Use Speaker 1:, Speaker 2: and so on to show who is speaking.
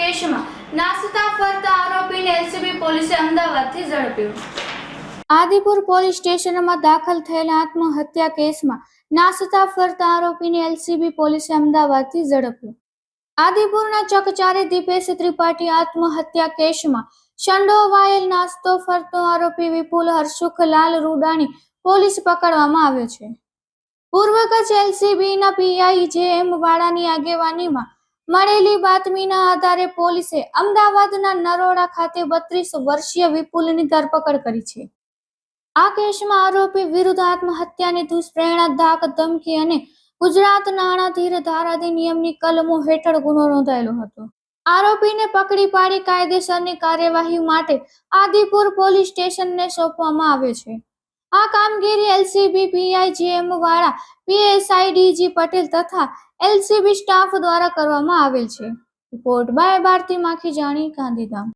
Speaker 1: કેસમાં નાસતા ફરતા આરોપીને એલસીબી પોલીસે અમદાવાદથી ઝડપ્યો। આદિપુર પોલીસ સ્ટેશનમાં દાખલ થયેલા આત્મહત્યા કેસમાં નાસતા ફરતા આરોપીને એલસીબી પોલીસે અમદાવાદથી ઝડપ્યો। આદિપુરના ચકચારી દીપેશ ત્રિપાઠી આત્મહત્યા કેસમાં સંડોવાયેલ નાસતો ફરતો આરોપી વિપુલ હરસુખલાલ રૂડાણી પોલીસ પકડવામાં આવ્યો છે। પૂર્વ કચ્છ એલસીબીના પીઆઈ જે.એમ. વાળાની આગેવાનીમાં મળેલી બાતમીના આધારે પોલીસે અમદાવાદના નરોડા ખાતે 32 વર્ષીય વિપુલની ધરપકડ કરી છે। આ કેસમાં આરોપી વિરુદ્ધ આત્મહત્યાની દુષ્પ્રેરણા, ધાક ધમકી અને ગુજરાત નાણાધીર ધારાધિનિયમની કલમો હેઠળ ગુનો નોંધાયેલો હતો। આરોપીને પકડી પાડી કાયદેસરની કાર્યવાહી માટે આદિપુર પોલીસ સ્ટેશનને સોંપવામાં આવ્યો છે। આ કામગીરી એલસીબી પીઆઈ જે.એમ. વાળા, પીએસઆઈ ડીજી પટેલ તથા એલસીબી સ્ટાફ દ્વારા કરવામાં આવેલ છે। Report by Bharti Makhijani, Gandhidham.